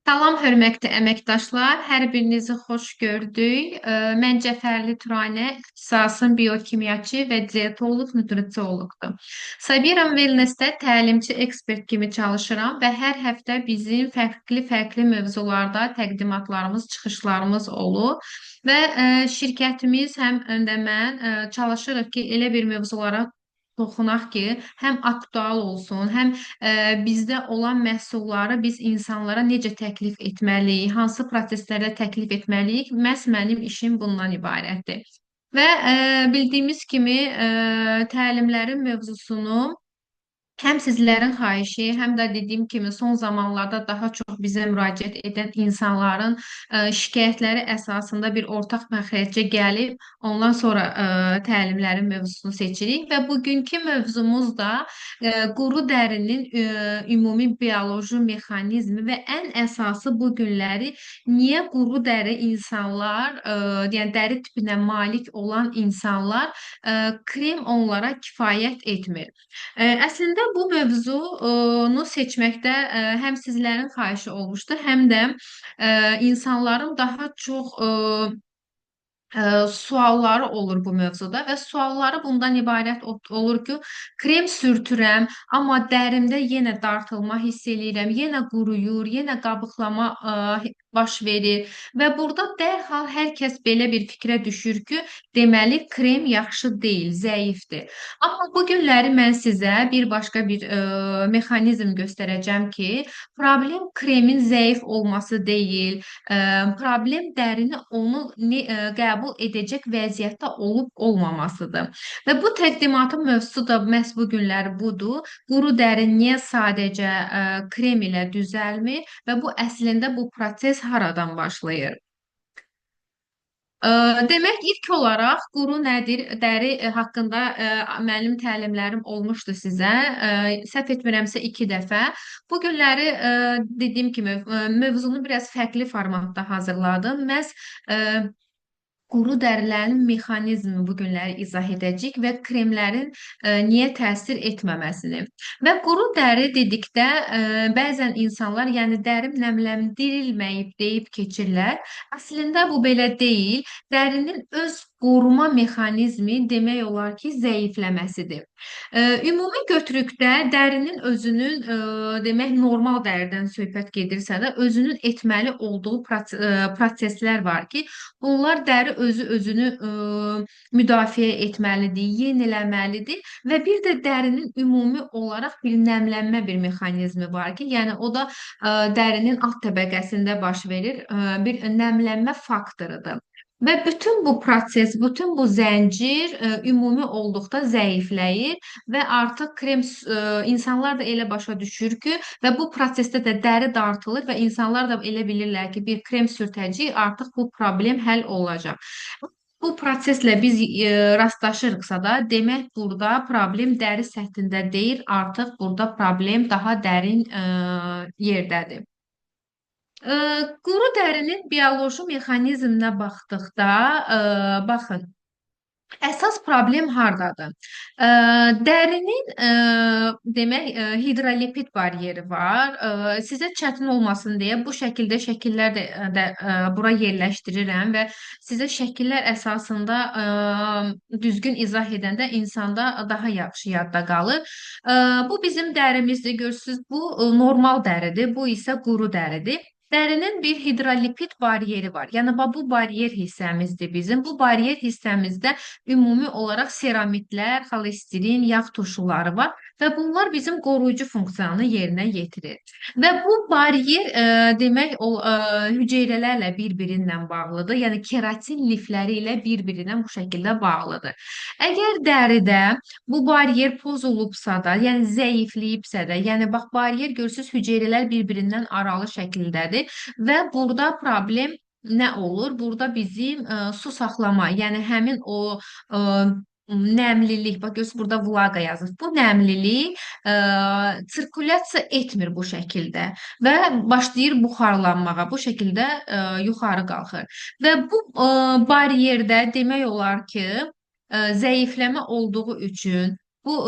Salam, hörmətli əməkdaşlar, hər birinizi xoş gördük. Mən Cəfərli Turanə, ixtisasım biokimyaçı və dietoloq, nutrisioloqdur. Sabiram Wellness-də təlimçi ekspert kimi çalışıram və hər həftə bizim fərqli-fərqli mövzularda təqdimatlarımız, çıxışlarımız olur. Və şirkətimiz həm də mən çalışırıq ki, elə bir mövzulara toxunaq ki, həm aktual olsun, həm bizdə olan məhsulları biz insanlara necə təklif etməliyik, hansı proseslərdə təklif etməliyik? Məhz mənim işim bundan ibarətdir. Və bildiyimiz kimi təlimlərin mövzusunu həm sizlərin xahişi, həm də dediyim kimi son zamanlarda daha çox bizə müraciət edən insanların şikayətləri əsasında bir ortaq məxrəcə gəlib, ondan sonra təlimlərin mövzusunu seçirik və bugünkü mövzumuz da quru dərinin ümumi bioloji mexanizmi və ən əsası bu günləri niyə quru dəri insanlar, yəni dəri tipinə malik olan insanlar krem onlara kifayət etmir. Əslində bu mövzunu seçməkdə həm sizlərin xahişi olmuşdu, həm də insanların daha çox sualları olur bu mövzuda və sualları bundan ibarət olur ki, krem sürtürəm, amma dərimdə yenə dartılma hiss eləyirəm, yenə quruyur, yenə qabıqlama baş verir və burada dərhal hər kəs belə bir fikrə düşür ki, deməli krem yaxşı deyil, zəifdir. Amma bu günləri mən sizə bir başqa bir mexanizm göstərəcəm ki, problem kremin zəif olması deyil, problem dərini onu qəbul edəcək vəziyyətdə olub-olmamasıdır. Və bu təqdimatın mövzusu da məhz bu günlər budur. Quru dəri niyə sadəcə krem ilə düzəlmir və bu əslində bu proses haradan başlayır? Ə, Demək, ilk olaraq quru nədir? Dəri haqqında mənim təlimlərim olmuşdu sizə. Səhv etmirəmsə 2 dəfə. Bu günləri dediyim kimi mövzunu biraz fərqli formatda hazırladım. Məhz ə, quru dərilərin mexanizmini bu günləri izah edəcəyik və kremlərin niyə təsir etməməsini. Və quru dəri dedikdə bəzən insanlar, yəni dərim nəmləndirilməyib deyib keçirlər. Əslində bu belə deyil. Dərinin öz qoruma mexanizmi demək olar ki, zəifləməsidir. Ümumi götürükdə dərinin özünün demək normal dəridən söhbət gedirsə də özünün etməli olduğu proseslər var ki, bunlar dəri özünü müdafiə etməlidir, yeniləməlidir və bir də dərinin ümumi olaraq bir nəmlənmə bir mexanizmi var ki, yəni o da dərinin alt təbəqəsində baş verir, bir nəmlənmə faktorudur. Və bütün bu proses, bütün bu zəncir ümumi olduqda zəifləyir və artıq krem insanlar da elə başa düşür ki, və bu prosesdə də dəri dartılır və insanlar da elə bilirlər ki, bir krem sürtəcəyik, artıq bu problem həll olacaq. Bu proseslə biz rastlaşırıqsa da, demək burada problem dəri səthində deyil, artıq burada problem daha dərin yerdədir. Quru dərinin bioloji mexanizminə baxdıqda, baxın, əsas problem hardadır? Dərinin demək hidrolipid bariyeri var. Sizə çətin olmasın deyə bu şəkildə şəkillər də bura yerləşdirirəm və sizə şəkillər əsasında düzgün izah edəndə insanda daha yaxşı yadda qalır. Bu bizim dərimizdir, görürsüz, bu normal dəridir, bu isə quru dəridir. Dərinin bir hidrolipid bariyeri var. Yəni bu bariyer hissəmizdir bizim. Bu bariyer hissəmizdə ümumi olaraq seramidlər, xolesterin, yağ turşuları var və bunlar bizim qoruyucu funksiyanı yerinə yetirir. Və bu bariyer demək hüceyrələrlə bir-birindən bağlıdır. Yəni keratin lifləri ilə bir-birinə bu şəkildə bağlıdır. Əgər dəridə bu bariyer pozulubsa da, yəni zəifləyibsə də, yəni bax bariyer görürsüz hüceyrələr bir-birindən aralı şəkildədir və burada problem nə olur? Burada bizim su saxlama, yəni həmin o nəmlilik, bax görürsüz burada vlaqa yazır. Bu nəmlilik sirkulyasiya etmir bu şəkildə və başlayır buxarlanmağa. Bu şəkildə yuxarı qalxır. Və bu bariyerdə demək olar ki, zəifləmə olduğu üçün bu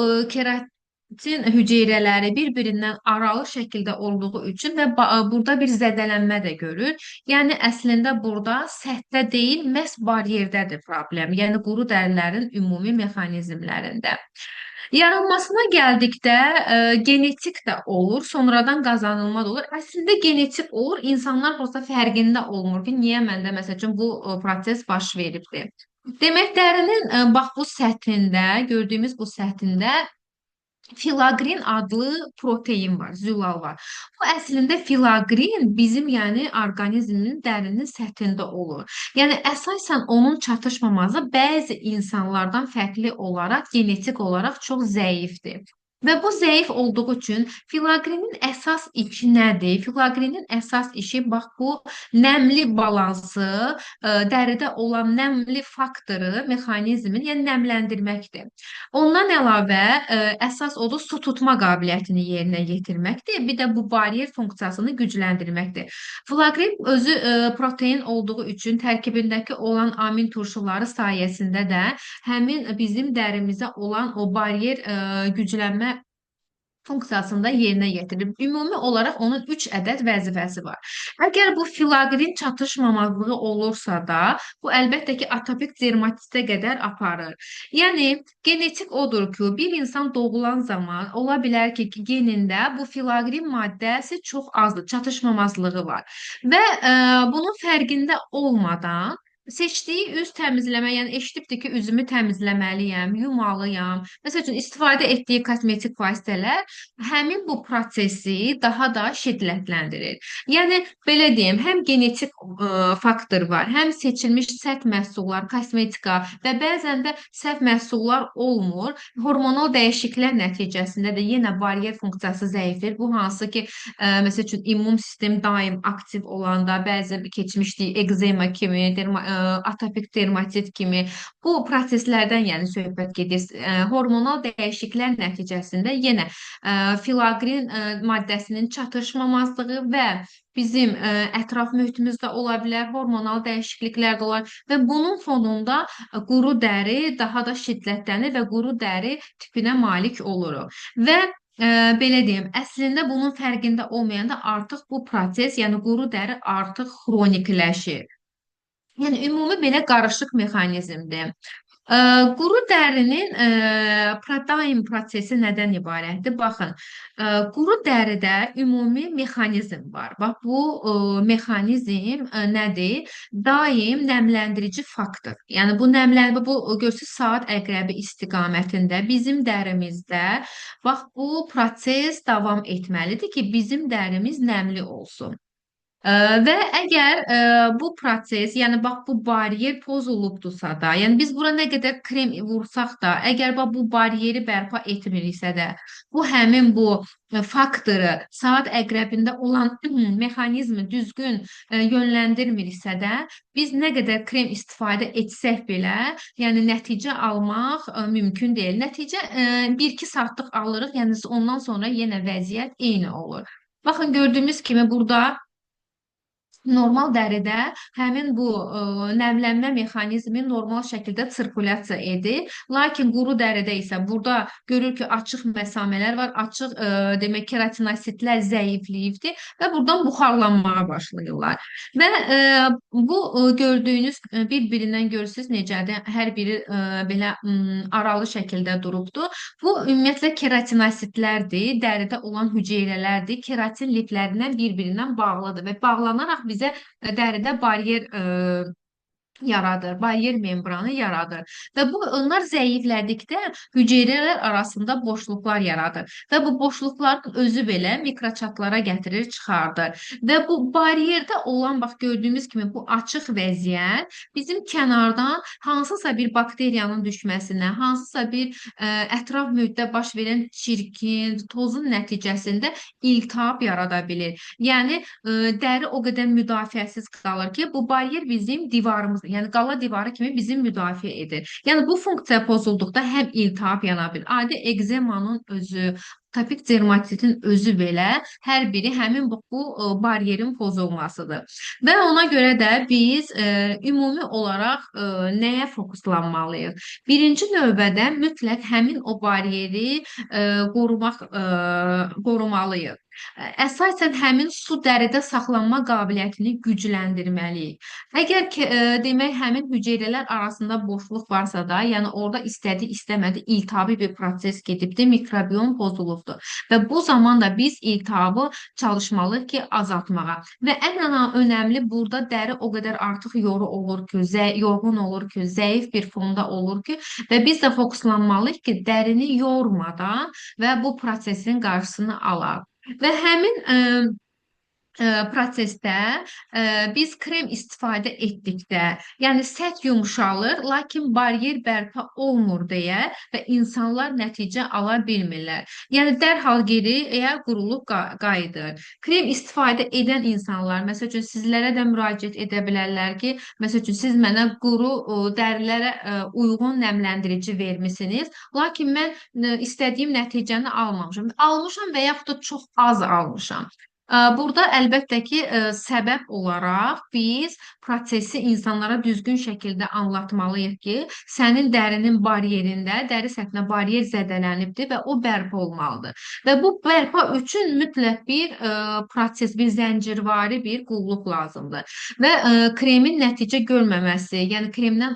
hüceyrələri bir-birindən aralı şəkildə olduğu üçün və burada bir zədələnmə də görür. Yəni əslində burada səthdə deyil, məhz baryerdədir problem. Yəni quru dərilərin ümumi mexanizmlərində. Yaranmasına gəldikdə genetik də olur, sonradan qazanılma da olur. Əslində genetik olur, insanlar prosta fərqində olmur ki, niyə məndə məsəl üçün bu proses baş veribdir. Demək, dərinin bax bu səthində, gördüyümüz bu səthində filagrin adlı protein var, zülal var. Bu əslində filagrin bizim, yəni orqanizmin dərinin səthində olur. Yəni əsasən onun çatışmaması bəzi insanlardan fərqli olaraq genetik olaraq çox zəifdir. Və bu zəif olduğu üçün filaqrinin əsas işi nədir? Filaqrinin əsas işi bax bu nəmli balansı, dəridə olan nəmli faktoru, mexanizmin, yəni nəmləndirməkdir. Ondan əlavə əsas odur su tutma qabiliyyətini yerinə yetirməkdir. Bir də bu baryer funksiyasını gücləndirməkdir. Flagrin özü protein olduğu üçün tərkibindəki olan amin turşuları sayəsində də həmin bizim dərimizə olan o baryer güclənmə funksiyasında yerinə yetirir. Ümumi olaraq onun 3 ədəd vəzifəsi var. Əgər bu filaqrin çatışmamazlığı olursa da, bu əlbəttə ki, atopik dermatitə qədər aparır. Yəni, genetik odur ki, bir insan doğulan zaman ola bilər ki, genində bu filaqrin maddəsi çox azdır, çatışmamazlığı var. Və bunun fərqində olmadan seçdiyi üz təmizləmə, yəni eşidibdir ki, üzümü təmizləməliyəm, yumalıyam. Məsəl üçün istifadə etdiyi kosmetik vasitələr həmin bu prosesi daha da şiddətləndirir. Yəni belə deyim, həm genetik faktor var, həm seçilmiş səhv məhsullar, kosmetika və bəzən də səhv məhsullar olmur. Hormonal dəyişikliklər nəticəsində də yenə baryer funksiyası zəifdir. Bu hansı ki, məsəl üçün immun sistem daim aktiv olanda, bəzi keçmişdik ekzema kimi, atopik dermatit kimi bu proseslərdən yəni söhbət gedir. Hormonal dəyişikliklər nəticəsində yenə filaqrin maddəsinin çatışmamazlığı və bizim ətraf mühitimizdə ola bilər, hormonal dəyişikliklər də olar və bunun fonunda quru dəri daha da şiddətlənir və quru dəri tipinə malik oluruq. Və belə deyim, əslində bunun fərqində olmayanda artıq bu proses, yəni quru dəri artıq xronikləşir. Yəni ümumi belə qarışıq mexanizmdir. Quru dərinin protein prosesi nədən ibarətdir? Baxın, quru dəridə ümumi mexanizm var. Bax, bu mexanizm nədir? Daim nəmləndirici faktor. Yəni, bu nəmlənmə, bu görsüz saat əqrəbi istiqamətində bizim dərimizdə, bax, bu proses davam etməlidir ki, bizim dərimiz nəmli olsun. Və əgər bu proses, yəni bax bu baryer pozulubdursa da, yəni biz bura nə qədər krem vursaq da, əgər bax bu baryeri bərpa etmiriksə də, bu həmin bu faktoru saat əqrəbində olan mexanizmi düzgün yönləndirmiriksə də, biz nə qədər krem istifadə etsək belə, yəni nəticə almaq mümkün deyil. Nəticə 1-2 saatlıq alırıq, yəni ondan sonra yenə vəziyyət eyni olur. Baxın, gördüyümüz kimi burada normal dəridə həmin bu nəmlənmə mexanizmi normal şəkildə sirkulyasiya edir. Lakin quru dəridə isə burada görür ki, açıq məsamələr var, açıq demək keratinasitlər zəifləyibdir və buradan buxarlanmağa başlayırlar. Və bu gördüyünüz bir-birindən görürsünüz necədir? Hər biri belə aralı şəkildə durubdur. Bu ümumiyyətlə keratinasitlərdir, dəridə olan hüceyrələrdir. Keratin liflərindən bir-birindən bağlıdır və bağlanaraq bizə dəridə baryer yaradır, baryer membranı yaradır. Və bu onlar zəiflədikdə hüceyrələr arasında boşluqlar yaradır. Və bu boşluqların özü belə mikroçatlara gətirir, çıxardır. Və bu baryerdə olan, bax gördüyümüz kimi bu açıq vəziyyət bizim kənardan hansısa bir bakteriyanın düşməsinə, hansısa bir ətraf mühitdə baş verən çirkin, tozun nəticəsində iltihab yarada bilir. Yəni dəri o qədər müdafiəsiz qalır ki, bu baryer bizim divarımız, Yəni qala divarı kimi bizi müdafiə edir. Yəni bu funksiya pozulduqda həm iltihab yana bilir. Adi ekzemanın özü, atopik dermatitin özü belə hər biri həmin bu baryerin pozulmasıdır. Və ona görə də biz ümumi olaraq nəyə fokuslanmalıyıq? Birinci növbədə mütləq həmin o baryeri qorumalıyıq. Əsasən həmin su dəridə saxlanma qabiliyyətini gücləndirməliyik. Əgər ki, demək həmin hüceyrələr arasında boşluq varsa da, yəni orada istədi-istəmədi iltihabi bir proses gedibdir, mikrobiom pozulubdur. Və bu zaman da biz iltihabı çalışmalıyıq ki, azaltmağa. Və ən önəmli burada dəri o qədər artıq yorğun olur ki, zəif bir fonda olur ki, və biz də fokuslanmalıyıq ki, dərini yormadan və bu prosesin qarşısını alaq. Və həmin prosesdə biz krem istifadə etdikdə, yəni səth yumşalır, lakin baryer bərpa olmur deyə və insanlar nəticə ala bilmirlər. Yəni dərhal geri qurulub qayıdır. Krem istifadə edən insanlar, məsəl üçün sizlərə də müraciət edə bilərlər ki, məsəl üçün siz mənə quru dərilərə uyğun nəmləndirici vermisiniz, lakin mən istədiyim nəticəni almamışam. Almışam və yaxud da çox az almışam. Burada əlbəttə ki, səbəb olaraq biz prosesi insanlara düzgün şəkildə anlatmalıyıq ki, sənin dərinin baryerində, dəri səthində baryer zədələnibdir və o bərpa olmalıdır. Və bu bərpa üçün mütləq bir proses, bir zəncirvari bir qulluq lazımdır. Və kremin nəticə görməməsi, yəni kremdən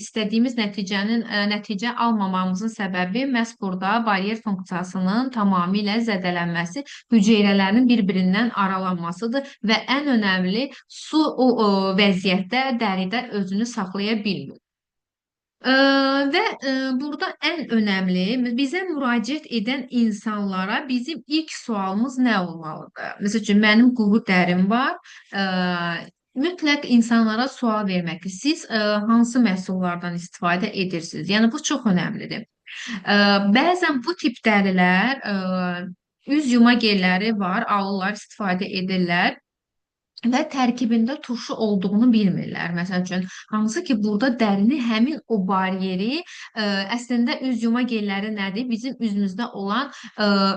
istədiyimiz nəticə almamamızın səbəbi məhz burada baryer funksiyasının tamamilə zədələnməsi, hüceyrələrin bir-birindən aralanmasıdır və ən önəmli su o vəziyyətdə dəridə özünü saxlaya bilmir. Və burada ən önəmli bizə müraciət edən insanlara bizim ilk sualımız nə olmalıdır? Məsəl üçün mənim quru dərim var. Mütləq insanlara sual vermək ki, siz hansı məhsullardan istifadə edirsiniz? Yəni bu çox önəmlidir. Bəzən bu tip dərilər üz yuma gelləri var, alırlar, istifadə edirlər və tərkibində turşu olduğunu bilmirlər. Məsəl üçün, hansı ki, burada dərini həmin o baryeri əslində üz yuma gelləri nədir? Bizim üzümüzdə olan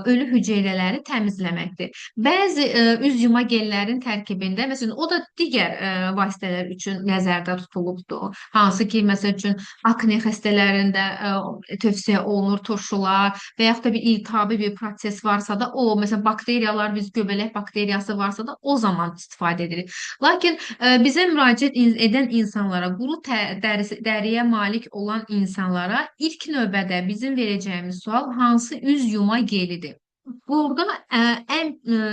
ölü hüceyrələri təmizləməkdir. Bəzi üz yuma gellərin tərkibində, məsələn, o da digər vasitələr üçün nəzərdə tutulubdur. Hansı ki, məsəl üçün, akne xəstələrində tövsiyə olunur turşular və yaxud da bir iltihabi bir proses varsa da, o, məsələn, bakteriyalar, biz göbələk bakteriyası varsa da, o zaman istifadə edirik. Lakin bizə müraciət edən insanlara, quru dəriyə malik olan insanlara ilk növbədə bizim verəcəyimiz sual hansı üz yuma gelidir? Burada ən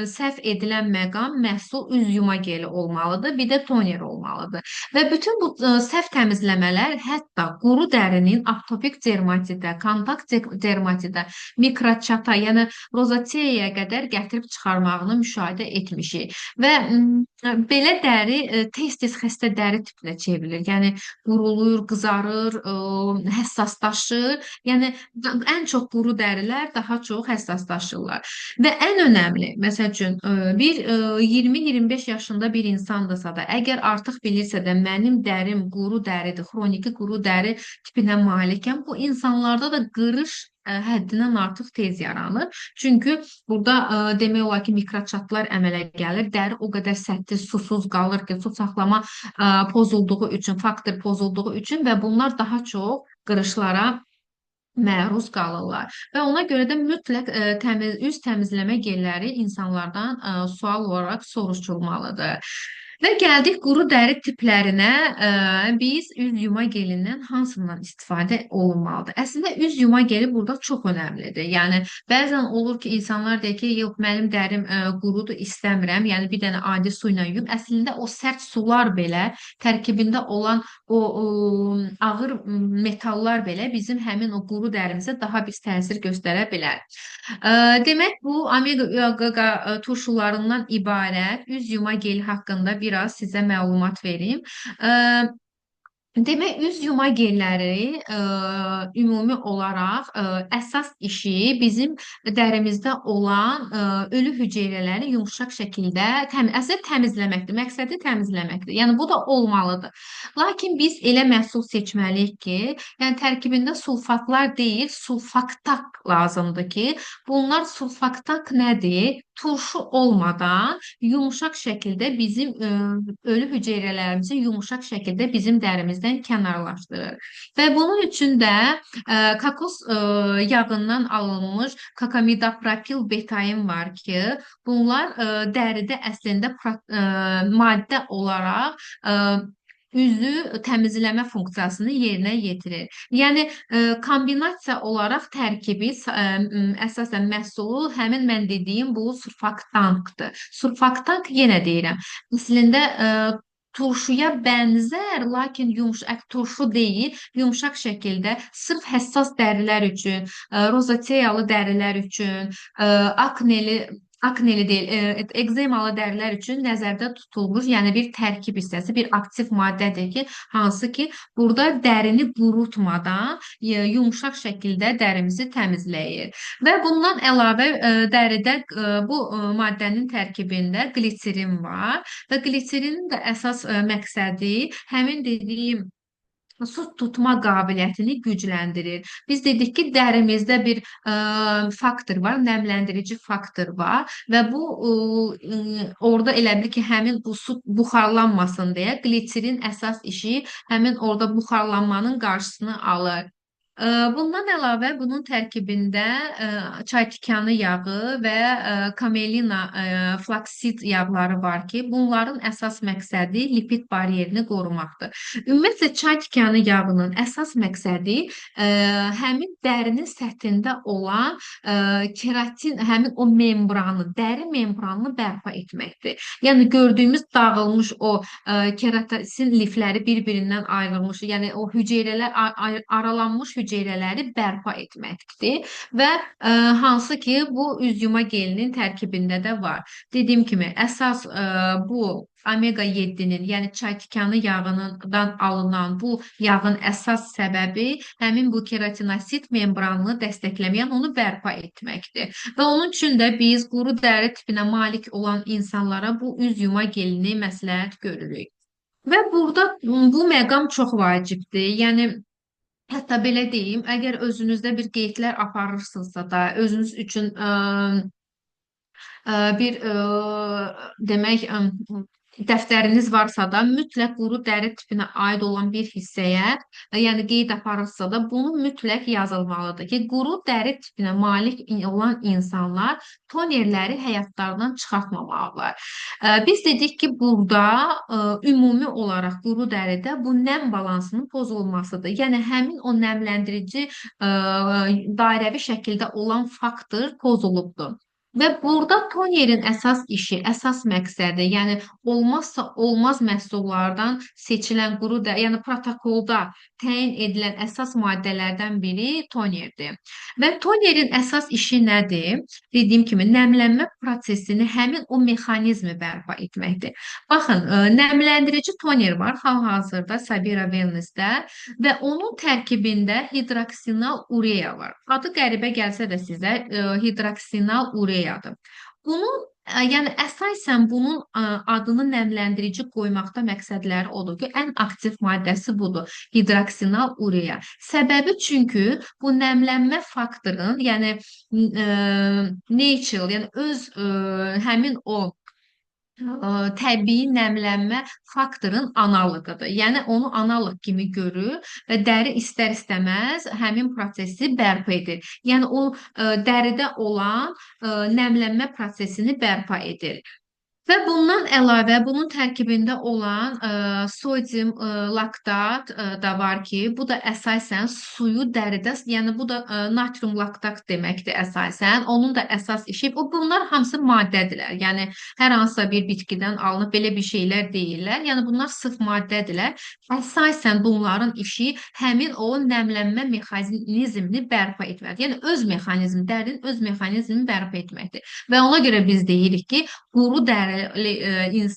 səhv edilən məqam məhsul üz yuma geli olmalıdır, bir də toner olmalıdır. Və bütün bu səhv təmizləmələr hətta quru dərinin atopik dermatitə, kontakt dermatitə, mikroçata, yəni rozateya qədər gətirib çıxarmağını müşahidə etmişik. Və belə dəri tez-tez xəstə dəri tipinə çevrilir. Yəni qurulur, qızarır, həssaslaşır. Yəni ən çox quru dərilər daha çox həssaslaşırlar. Və ən önəmli, məsəl üçün, bir 20-25 yaşında bir insandırsa da, əgər artıq bilirsə də mənim dərim quru dəridir, xroniki quru dəri tipinə malikəm, bu insanlarda da qırış həddindən artıq tez yaranır. Çünki burada demək olar ki, mikroçatlar əmələ gəlir. Dəri o qədər sətli, susuz qalır ki, su saxlama pozulduğu üçün, faktor pozulduğu üçün və bunlar daha çox qırışlara məruz qalırlar. Və ona görə də mütləq üz təmizləmə gelləri insanlardan sual olaraq soruşulmalıdır. Və gəldik quru dəri tiplərinə, biz üz yuma gelindən hansından istifadə olunmalıdır? Əslində üz yuma geli burada çox önəmlidir. Yəni bəzən olur ki, insanlar deyir ki, yox, mənim dərim qurudur, istəmirəm. Yəni bir dənə adi su ilə yuyum. Əslində o sərt sular belə, tərkibində olan o ağır metallar belə bizim həmin o quru dərimizə daha bir təsir göstərə bilər. Demək, bu omega turşularından ibarət üz yuma geli haqqında biraz sizə məlumat vereyim. Demək, üz yuma gelləri ümumi olaraq əsas işi bizim dərimizdə olan ölü hüceyrələri yumşaq şəkildə əslində təmizləməkdir. Məqsədi təmizləməkdir. Yəni bu da olmalıdır. Lakin biz elə məhsul seçməliyik ki, yəni tərkibində sulfatlar deyil, sulfaktak lazımdır ki, bunlar sulfaktak nədir? Turşu olmadan yumşaq şəkildə bizim ölü hüceyrələrimizi yumşaq şəkildə bizim dərimizdən kənarlaşdırır. Və bunun üçün də kokos yağından alınmış kokamidopropil betain var ki, bunlar dəridə əslində maddə olaraq üzü təmizləmə funksiyasını yerinə yetirir. Yəni kombinasiya olaraq tərkibi əsasən məhsulu həmin mən dediyim bu surfaktankdır. Surfaktank yenə deyirəm. Əslində turşuya bənzər, lakin yumşaq turşu deyil, yumşaq şəkildə sırf həssas dərilər üçün, rozateyalı dərilər üçün, akneli deyil, ekzemalı dərilər üçün nəzərdə tutulmuş, yəni bir tərkib hissəsi, bir aktiv maddədir ki, hansı ki, burada dərini qurutmadan yumşaq şəkildə dərimizi təmizləyir. Və bundan əlavə dəridə bu maddənin tərkibində qliserin var və qliserinin də əsas məqsədi həmin dediyim su tutma qabiliyyətini gücləndirir. Biz dedik ki, dərimizdə bir faktor var, nəmləndirici faktor var və bu orada elə bil ki, həmin bu su buxarlanmasın deyə qliserin əsas işi həmin orada buxarlanmanın qarşısını alır. Bundan əlavə bunun tərkibində çaytikanı yağı və kamelina flaksid yağları var ki, bunların əsas məqsədi lipid bariyerini qorumaqdır. Ümumiyyətlə çaytikanı yağının əsas məqsədi həmin dərinin səthində olan keratin, həmin o membranı, dəri membranını bərpa etməkdir. Yəni gördüyümüz dağılmış o keratin lifləri bir-birindən ayrılmış, yəni o hüceyrələr aralanmış hüceyrələri bərpa etməkdir və hansı ki bu üz yuma gelinin tərkibində də var. Dediyim kimi əsas bu omega 7-nin, yəni çaytikanı yağından alınan bu yağın əsas səbəbi həmin bu keratinosit membranını dəstəkləməyən, onu bərpa etməkdir. Və onun üçün də biz quru dəri tipinə malik olan insanlara bu üz yuma gelini məsləhət görürük. Və burada bu məqam çox vacibdir. Yəni hətta belə deyim, əgər özünüzdə bir qeydlər aparırsınızsa da, özünüz üçün bir demək dəftəriniz varsa da mütləq quru dəri tipinə aid olan bir hissəyə, yəni qeyd aparırsa da bunu mütləq yazılmalıdır ki, quru dəri tipinə malik olan insanlar tonerləri həyatlarından çıxartmamalılar. Biz dedik ki, burada ümumi olaraq quru dəridə bu nəm balansının pozulmasıdır. Yəni həmin o nəmləndirici dairəvi şəkildə olan faktor pozulubdur. Və burada tonerin əsas işi, əsas məqsədi, yəni olmazsa olmaz məhsullardan seçilən quru da, yəni protokolda təyin edilən əsas maddələrdən biri tonerdir. Və tonerin əsas işi nədir? Dediyim kimi nəmlənmə prosesini həmin o mexanizmi bərpa etməkdir. Baxın, nəmləndirici toner var hal-hazırda Sabira Wellness-də və onun tərkibində hidroksinal urea var. Adı qəribə gəlsə də sizə hidroksinal ureadır. Bunun yəni əsasən bunun adını nəmləndirici qoymaqda məqsədləri odur ki, ən aktiv maddəsi budur, hidroksinal urea. Səbəbi çünki bu nəmlənmə faktorun, yəni natural, yəni öz həmin o təbii nəmlənmə faktorun analoqıdır. Yəni onu analoq kimi görür və dəri istər-istəməz həmin prosesi bərpa edir. Yəni o dəridə olan nəmlənmə prosesini bərpa edir. Və bundan əlavə bunun tərkibində olan sodium laktat da var ki, bu da əsasən suyu dəridə, yəni bu da natrium laktat deməkdir əsasən. Onun da əsas işi, bunlar hamısı maddədirlər. Yəni hər hansısa bir bitkidən alınıb belə bir şeylər deyirlər. Yəni bunlar sırf maddədirlər. Əsasən bunların işi həmin o nəmlənmə mexanizmini bərpa etməkdir. Yəni öz mexanizmi, dərinin öz mexanizmini bərpa etməkdir. Və ona görə biz deyirik ki, quru dəri dəri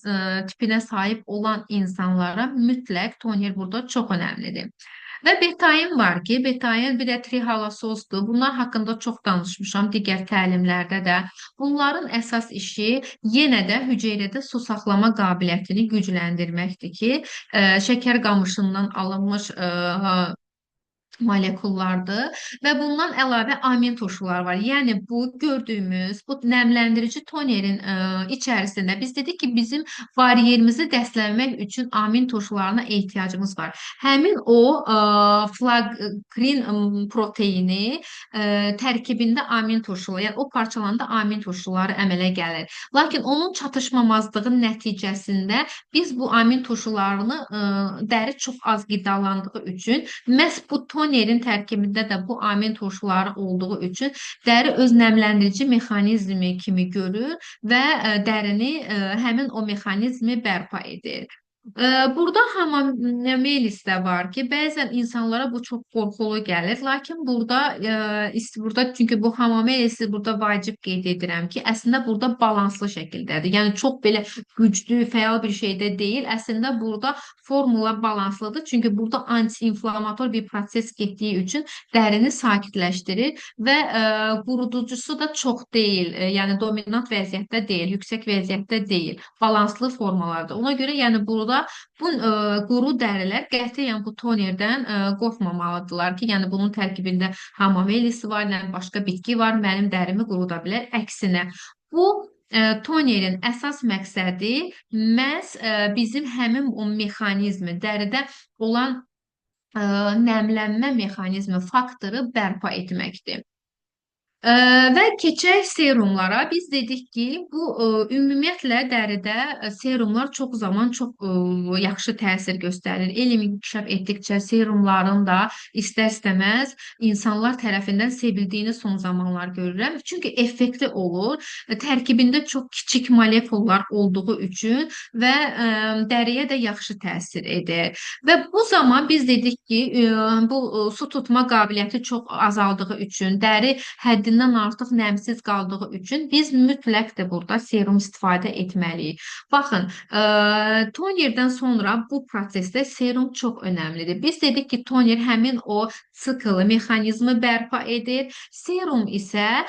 tipinə sahib olan insanlara mütləq toner burada çox önəmlidir. Və betayin var ki, betayin bir də trihalosozdur. Bunlar haqqında çox danışmışam digər təlimlərdə də. Bunların əsas işi yenə də hüceyrədə su saxlama qabiliyyətini gücləndirməkdir ki, şəkər qamışından alınmış molekullardır və bundan əlavə amin turşular var. Yəni bu gördüyümüz bu nəmləndirici tonerin içərisində biz dedik ki, bizim bariyerimizi dəstləmək üçün amin turşularına ehtiyacımız var. Həmin o flagrin proteini tərkibində amin turşuları, yəni o parçalanda amin turşuları əmələ gəlir. Lakin onun çatışmamazlığı nəticəsində biz bu amin turşularını dəri çox az qidalandığı üçün məhz bu tonerin tərkibində də bu amin turşuları olduğu üçün dəri öz nəmləndirici mexanizmi kimi görür və dərini həmin o mexanizmi bərpa edir. Burada hamamelis də var ki, bəzən insanlara bu çox qorxulu gəlir, lakin burada çünki bu hamamelisi burada vacib qeyd edirəm ki, əslində burada balanslı şəkildədir. Yəni çox belə güclü, fəal bir şey də deyil. Əslində burada formula balanslıdır. Çünki burada antiinflamator bir proses getdiyi üçün dərini sakitləşdirir və quruducusu da çox deyil. Yəni dominant vəziyyətdə deyil, yüksək vəziyyətdə deyil. Balanslı formalardır. Ona görə yəni burada bu quru dərilər qətiyyən bu tonerdən qorxmamalıdırlar ki, yəni bunun tərkibində hamamelisi var, yəni başqa bitki var, mənim dərimi quruda bilər. Əksinə, bu tonerin əsas məqsədi məhz bizim həmin o mexanizmi, dəridə olan nəmlənmə mexanizmi faktoru bərpa etməkdir. Və keçək serumlara. Biz dedik ki, bu ümumiyyətlə dəridə serumlar çox zaman çox yaxşı təsir göstərir. Elm inkişaf etdikcə serumların da istər-istəməz insanlar tərəfindən sevildiyini son zamanlar görürəm. Çünki effekti olur. Tərkibində çox kiçik molekullar olduğu üçün və dəriyə də yaxşı təsir edir. Və bu zaman biz dedik ki, bu su tutma qabiliyyəti çox azaldığı üçün, dəri həddindən artıq nəmsiz qaldığı üçün biz mütləq də burada serum istifadə etməliyik. Baxın, tonerdən sonra bu prosesdə serum çox önəmlidir. Biz dedik ki, toner həmin o sikl mexanizmi bərpa edir. Serum isə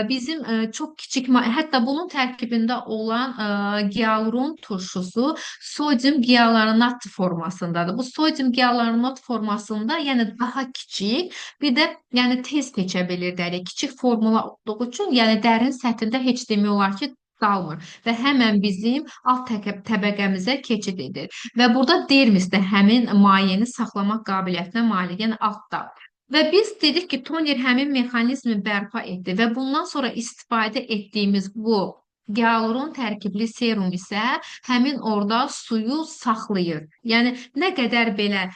bizim çox kiçik, hətta bunun tərkibində olan gialuron turşusu sodium gialuronat formasındadır. Bu sodium gialuronat formasında yəni daha kiçik, bir də yəni tez keçə bilir dəri. Kiçik formula olduğu üçün, yəni dərinin səthində heç demək olar ki, qalmır və həmən bizim alt təbəqəmizə keçid edir. Və burada dermis də həmin mayeəni saxlamaq qabiliyyətinə malik, yəni altda. Və biz dedik ki, toner həmin mexanizmi bərpa etdi və bundan sonra istifadə etdiyimiz bu gialuron tərkibli serum isə həmin orada suyu saxlayır. Yəni nə qədər belə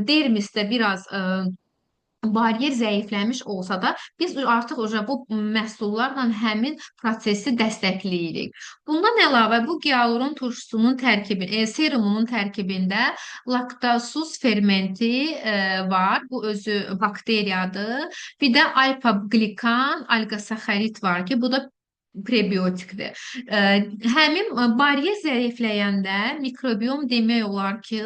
dermisdə biraz bariyer zəifləmiş olsa da biz artıq bu məhsullarla həmin prosesi dəstəkləyirik. Bundan əlavə bu gialuron turşusunun serumunun tərkibində laktazuz fermenti var. Bu özü bakteriyadır. Bir də alfa-glikan, alqa-saxarit var ki, bu da prebiotikdir. Həmin bariyer zəifləyəndə mikrobiom demək olar ki,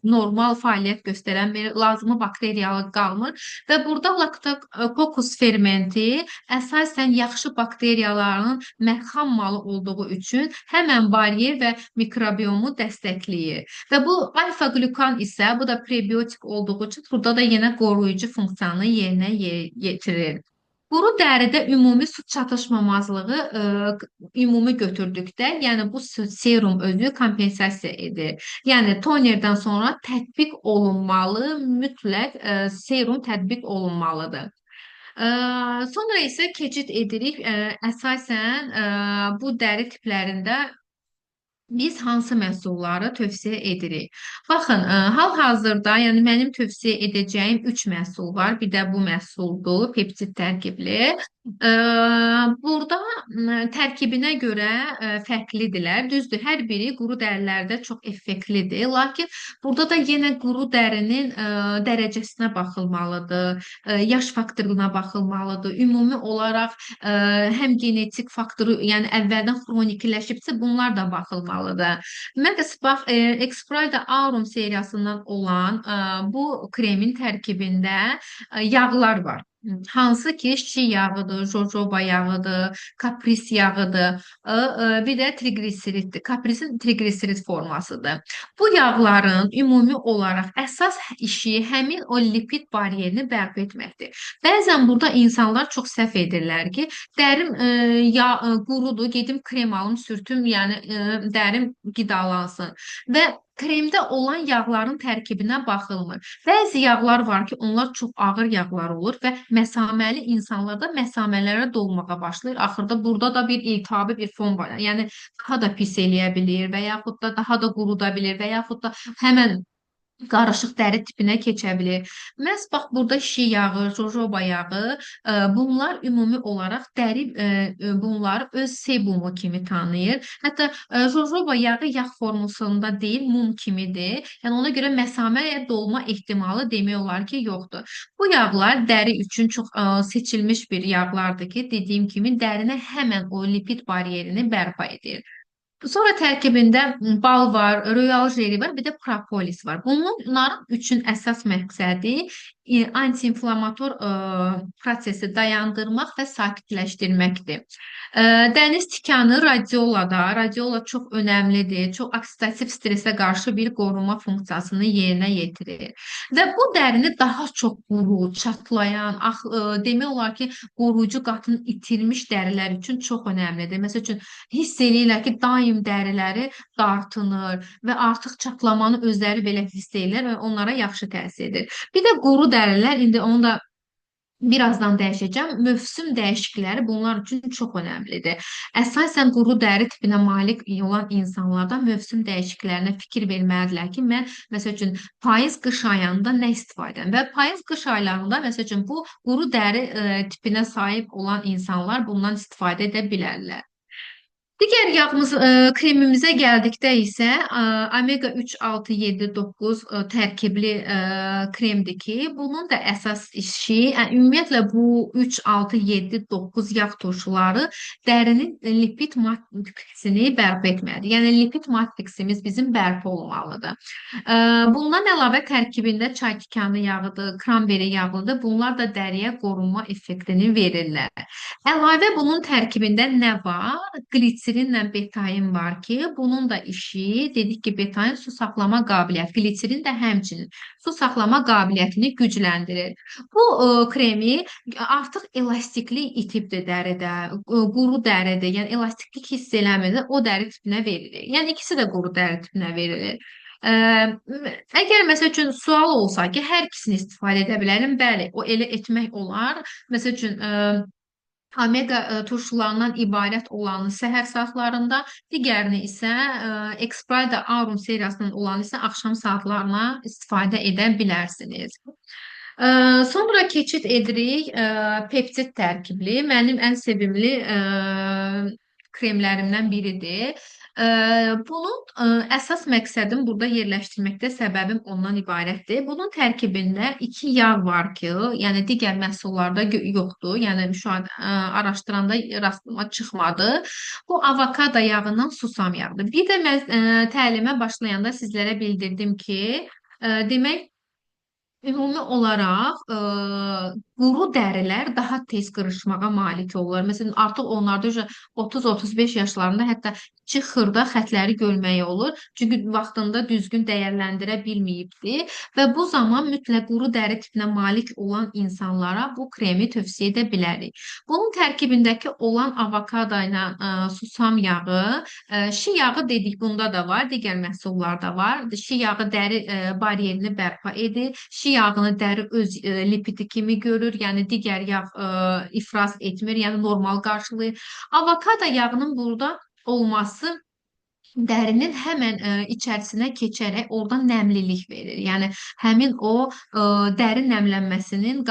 normal fəaliyyət göstərən lazımı bakteriyalı qalmır və burada laktokokus fermenti əsasən yaxşı bakteriyaların məxam malı olduğu üçün həmən bariyer və mikrobiomu dəstəkləyir. Və bu alfa-glukan isə bu da prebiotik olduğu üçün burada da yenə qoruyucu funksiyanı yerinə yetirir. Quru dəridə ümumi su çatışmamazlığı ümumi götürdükdə, yəni bu serum özü kompensasiya edir. Yəni tonerdən sonra tətbiq olunmalı, mütləq serum tətbiq olunmalıdır. Sonra isə keçid edirik əsasən bu dəri tiplərində biz hansı məhsulları tövsiyə edirik? Baxın, hal-hazırda, yəni mənim tövsiyə edəcəyim 3 məhsul var. Bir də bu məhsuldur, pepsid tərkibli. E, Burada tərkibinə görə fərqlidirlər. Düzdür, hər biri quru dərilərdə çox effektlidir. Lakin burada da yenə quru dərinin dərəcəsinə baxılmalıdır, yaş faktoruna baxılmalıdır. Ümumi olaraq həm genetik faktoru, yəni əvvəldən xronikləşibsə, bunlar da baxılmalıdır. Məqəs bax, Exprida Aurum seriyasından olan bu kremin tərkibində yağlar var. Hansı ki şi yağıdır, jojoba yağıdır, kapris yağıdır, bir də triqliseriddir. Kaprisin triqliserid formasıdır. Bu yağların ümumi olaraq əsas işi həmin o lipid baryerini bərpa etməkdir. Bəzən burada insanlar çox səhv edirlər ki, dərim qurudur, gedim krem alım, sürtüm, yəni dərim qidalansın. Və kremdə olan yağların tərkibinə baxılmır. Bəzi yağlar var ki, onlar çox ağır yağlar olur və məsaməli insanlarda məsamələrə dolmağa başlayır. Axırda burada da bir iltihabi bir fon var. Yəni daha da pis eləyə bilir və yaxud da daha da quruda bilir və yaxud da həmən qarışıq dəri tipinə keçə bilir. Məhz bax burada şi yağı, jojoba yağı, bunlar ümumi olaraq dəri bunları öz sebumu kimi tanıyır. Hətta jojoba yağı yağ formasında deyil, mum kimidir. Yəni ona görə məsaməyə dolma ehtimalı demək olar ki, yoxdur. Bu yağlar dəri üçün çox seçilmiş bir yağlardır ki, dediyim kimi dərinə həmən o lipid baryerini bərpa edir. Sonra tərkibində bal var, royal jeli var, bir də propolis var. Bunların üçün əsas məqsədi antiinflamator prosesi dayandırmaq və sakitləşdirməkdir. Dəniz tikanı radiola çox önəmlidir. Çox oksidativ stresə qarşı bir qoruma funksiyasını yerinə yetirir. Və bu dərini daha çox quru, çatlayan, demək olar ki, qoruyucu qatını itirmiş dərilər üçün çox önəmlidir. Məsəl üçün, hiss eləyirlər ki, daim dəriləri dartınır və artıq çatlamanı özləri belə hiss edirlər və onlara yaxşı təsir edir. Bir də quru dərilər, indi onu da birazdan dəyişəcəm. Mövsüm dəyişiklikləri bunlar üçün çox önəmlidir. Əsasən quru dəri tipinə malik olan insanlarda mövsüm dəyişikliklərinə fikir verməlidirlər ki, mən məsəl üçün payız qış ayında nə istifadə edirəm və payız qış aylarında məsəl üçün bu quru dəri tipinə sahib olan insanlar bundan istifadə edə bilərlər. Digər yağımız, kremimizə gəldikdə isə omega 3, 6, 7, 9 tərkibli kremdir ki, bunun da əsas işi, ümumiyyətlə bu 3, 6, 7, 9 yağ turşuları dərinin lipid matriksini bərpa etməlidir. Yəni lipid matriksimiz bizim bərpa olmalıdır. Bundan əlavə tərkibində çay tikanı yağıdır, kranberi yağıdır. Bunlar da dəriyə qorunma effektini verirlər. Əlavə bunun tərkibində nə var? Qliserinlə betain var ki, bunun da işi, dedik ki, betain su saxlama qabiliyyəti, gliserin də həmçinin su saxlama qabiliyyətini gücləndirir. Bu kremi artıq elastiklik itibdir dəridə, quru dəridir, yəni elastiklik hiss eləmir, o dəri tipinə verilir. Yəni ikisi də quru dəri tipinə verilir. Əgər məsəl üçün sual olsa ki, hər ikisini istifadə edə bilərim, bəli, o elə etmək olar. Məsəl üçün omega turşularından ibarət olanı səhər saatlarında, digərini isə Exprida Aurum seriyasından olanı isə axşam saatlarına istifadə edə bilərsiniz. Sonra keçid edirik pepsid tərkibli. Mənim ən sevimli kremlərimdən biridir. Bunun əsas məqsədim burada yerləşdirməkdə səbəbim ondan ibarətdir. Bunun tərkibində 2 yağ var ki, yəni digər məhsullarda yoxdur. Yəni şu an araşdıranda rastıma çıxmadı. Bu avokado yağından susam yağıdır. Bir də mən təlimə başlayanda sizlərə bildirdim ki, demək ümumi olaraq quru dərilər daha tez qırışmağa malik olurlar. Məsələn, artıq onlarda 30-35 yaşlarında hətta içi xırda xətləri görmək olur. Çünki vaxtında düzgün dəyərləndirə bilməyibdi və bu zaman mütləq quru dəri tipinə malik olan insanlara bu kremi tövsiyə edə bilərik. Bunun tərkibindəki olan avokado ilə susam yağı, şi yağı dedik, bunda da var, digər məhsullarda var. Şi yağı dəri baryerini bərpa edir. Şi yağını dəri öz lipidi kimi görür, yəni digər yağ ifraz etmir, yəni normal qarşılayır. Avokado yağının burada olması dərinin həmən içərisinə keçərək oradan nəmlilik verir. Yəni həmin o dəri nəmlənməsinin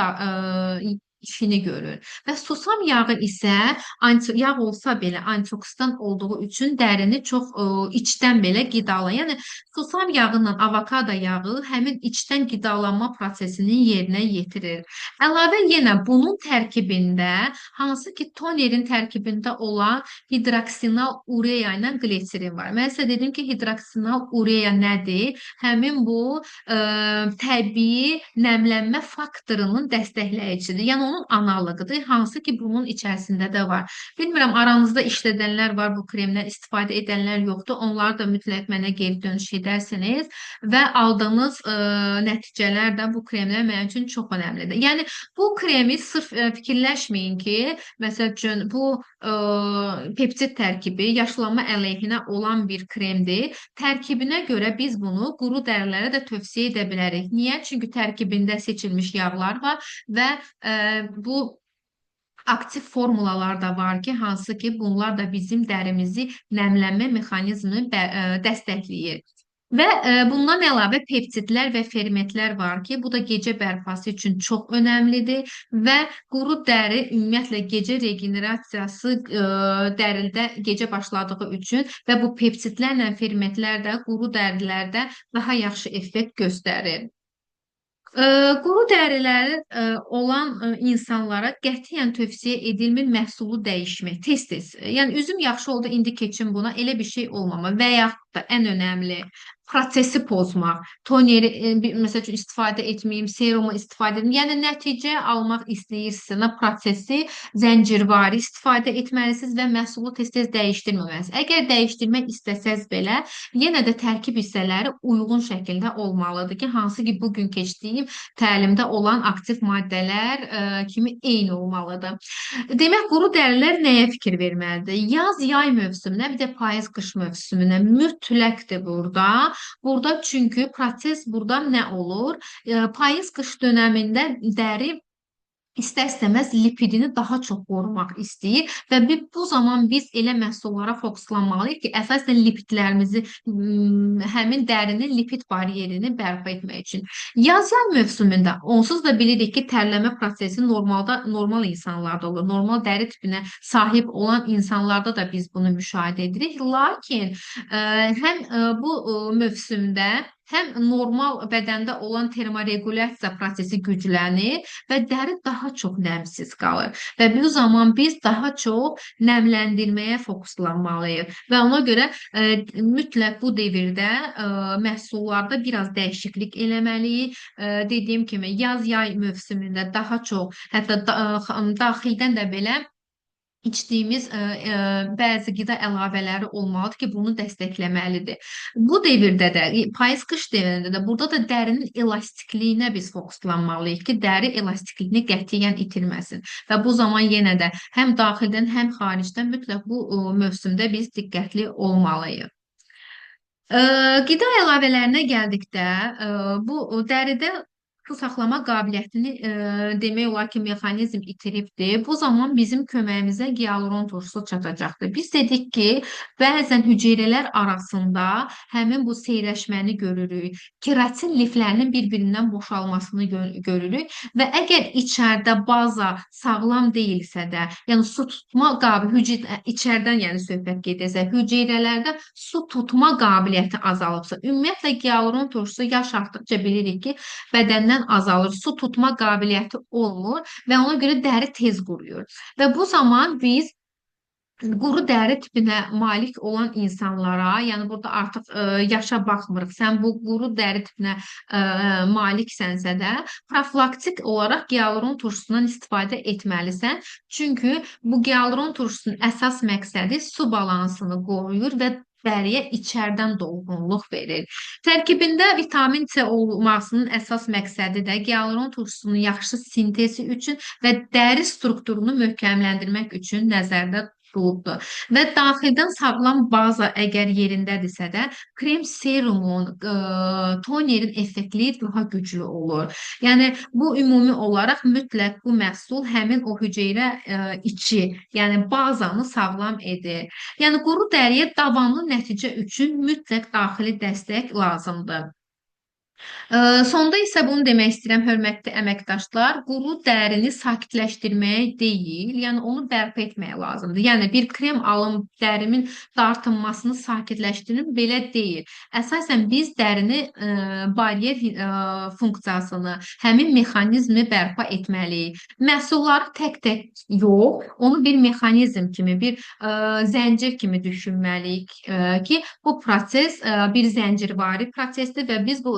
işini görür. Və susam yağı isə yağ olsa belə antioksidant olduğu üçün dərini çox içdən belə qidalayır. Yəni susam yağı ilə avokado yağı həmin içdən qidalanma prosesinin yerinə yetirir. Əlavə yenə bunun tərkibində hansı ki tonerin tərkibində olan hidroksinal urea ilə qliserin var. Mən sizə dedim ki, hidroksinal urea nədir? Həmin bu təbii nəmlənmə faktorunun dəstəkləyicidir. Yəni onun analoğudur, hansı ki bunun içərisində də var. Bilmirəm aranızda işlədənlər var, bu kremdən istifadə edənlər yoxdur. Onları da mütləq mənə geri dönüş edərsiniz və aldığınız nəticələr də bu kremlər mənim üçün çox önəmlidir. Yəni bu kremi sırf fikirləşməyin ki, məsəl üçün bu peptid tərkibi yaşlanma əleyhinə olan bir kremdir. Tərkibinə görə biz bunu quru dərilərə də tövsiyə edə bilərik. Niyə? Çünki tərkibində seçilmiş yağlar var və bu aktiv formulalar da var ki, hansı ki bunlar da bizim dərimizi nəmlənmə mexanizmini dəstəkləyir. Və bundan əlavə peptidlər və fermentlər var ki, bu da gecə bərpası üçün çox önəmlidir və quru dəri ümumiyyətlə gecə regenerasiyası dəridə gecə başladığı üçün və bu peptidlərlə fermentlər də quru dərilərdə daha yaxşı effekt göstərir. Ə, Quru dəriləri olan insanlara qətiyyən tövsiyə edilmir məhsulu dəyişmək tez-tez. Yəni üzüm yaxşı oldu, indi keçin buna. Elə bir şey olmamalı və yaxud da ən önəmli prosesi pozmaq. Toneri məsəl üçün istifadə etməyim, serumu istifadə edim. Yəni nəticə almaq istəyirsinizsə, prosesi zəncirvari istifadə etməlisiniz və məhsulu tez-tez dəyişdirməməlisiniz. Əgər dəyişdirmək istəsəz belə, yenə də tərkib hissələri uyğun şəkildə olmalıdır ki, hansı ki bugün keçdiyim təlimdə olan aktiv maddələr kimi eyni olmalıdır. Demək, quru dərilər nəyə fikir verməlidir? Yaz, yay mövsümünə, bir də payız-qış mövsümünə mütləqdir burada. Burada çünki proses burada nə olur? Payız-qış dönəmində dəri İstər-istəməz lipidini daha çox qorumaq istəyir və bu zaman biz elə məhsullara fokuslanmalıyıq ki, əsasən lipidlərimizi həmin dərinin lipid bariyerini bərpa etmək üçün. Yaz-yay mövsümündə onsuz da bilirik ki, tərləmə prosesi normal insanlarda olur. Normal dəri tipinə sahib olan insanlarda da biz bunu müşahidə edirik. Lakin həm bu mövsümdə həm normal bədəndə olan termorequlyasiya prosesi güclənir və dəri daha çox nəmsiz qalır. Və bu zaman biz daha çox nəmləndirməyə fokuslanmalıyıq. Və ona görə mütləq bu devirdə məhsullarda biraz dəyişiklik eləməliyik. Dediyim kimi yaz-yay mövsümündə daha çox, hətta daxildən də belə içdiyimiz bəzi qida əlavələri olmalıdır ki, bunu dəstəkləməlidir. Bu devirdə də, payız-qış devrində də burada da dərinin elastikliyinə biz fokuslanmalıyıq ki, dəri elastikliyini qətiyyən itirməsin. Və bu zaman yenə də həm daxildən, həm xaricdən mütləq bu mövsümdə biz diqqətli olmalıyıq. Qida əlavələrinə gəldikdə, bu dəridə su saxlama qabiliyyətini demək olar ki, mexanizm itiribdir. Bu zaman bizim köməyimizə gialuron turşusu çatacaqdır. Biz dedik ki, bəzən hüceyrələr arasında həmin bu seyrəşməni görürük. Keratin liflərinin bir-birindən boşalmasını görürük və əgər içəridə baza sağlam deyilsə də, yəni su tutma qabiliyyəti içəridən yəni söhbət gedirsə, hüceyrələrdə su tutma qabiliyyəti azalıbsa, ümumiyyətlə gialuron turşusu yaş artdıqca bilirik ki, bədəndən azalır, su tutma qabiliyyəti olmur və ona görə dəri tez quruyur. Və bu zaman biz quru dəri tipinə malik olan insanlara, yəni burada artıq yaşa baxmırıq, sən bu quru dəri tipinə maliksənsə də, profilaktik olaraq gialuron turşusundan istifadə etməlisən. Çünki bu gialuron turşusunun əsas məqsədi su balansını qoruyur və dəriyə içərdən dolğunluq verir. Tərkibində vitamin C olmasının əsas məqsədi də gialuron turşusunun yaxşı sintezi üçün və dəri strukturunu möhkəmləndirmək üçün nəzərdə tutulubdur. Və daxildən sağlam baza əgər yerindədirsə də, krem serumun, tonerin effektliyi daha güclü olur. Yəni bu ümumi olaraq mütləq bu məhsul həmin o hüceyrə içi, yəni bazanı sağlam edir. Yəni quru dəriyə davamlı nəticə üçün mütləq daxili dəstək lazımdır. Sonda isə bunu demək istəyirəm, hörmətli əməkdaşlar, quru dərini sakitləşdirmək deyil, yəni onu bərpa etmək lazımdır. Yəni bir krem alım, dərimin dartınmasını sakitləşdirim, belə deyil. Əsasən biz dərini baryer funksiyasını, həmin mexanizmi bərpa etməliyik. Məhsulları tək-tək yox, onu bir mexanizm kimi, bir zəncir kimi düşünməliyik ki, bu proses bir zəncirvari prosesdir və biz bu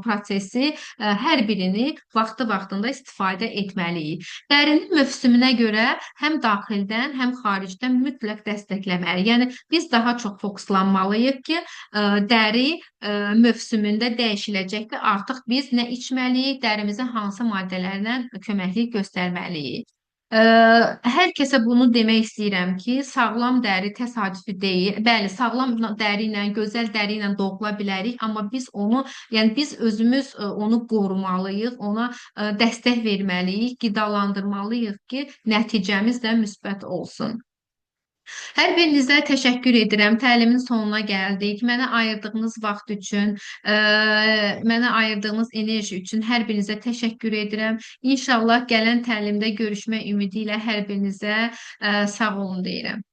prosesi hər birini vaxtı-vaxtında istifadə etməliyik. Dərinin mövsümünə görə həm daxildən, həm xaricdən mütləq dəstəkləməliyik. Yəni biz daha çox fokuslanmalıyıq ki, dəri mövsümündə dəyişiləcəkdir. Artıq biz nə içməliyik, dərimizin hansı maddələrlə köməklik göstərməliyik. Hər kəsə bunu demək istəyirəm ki, sağlam dəri təsadüfi deyil. Bəli, sağlam dəri ilə, gözəl dəri ilə doğula bilərik, amma biz onu, yəni biz özümüz onu qorumalıyıq, ona dəstək verməliyik, qidalandırmalıyıq ki, nəticəmiz də müsbət olsun. Hər birinizə təşəkkür edirəm. Təlimin sonuna gəldik. Mənə ayırdığınız vaxt üçün, mənə ayırdığınız enerji üçün hər birinizə təşəkkür edirəm. İnşallah gələn təlimdə görüşmək ümidi ilə hər birinizə sağ olun deyirəm.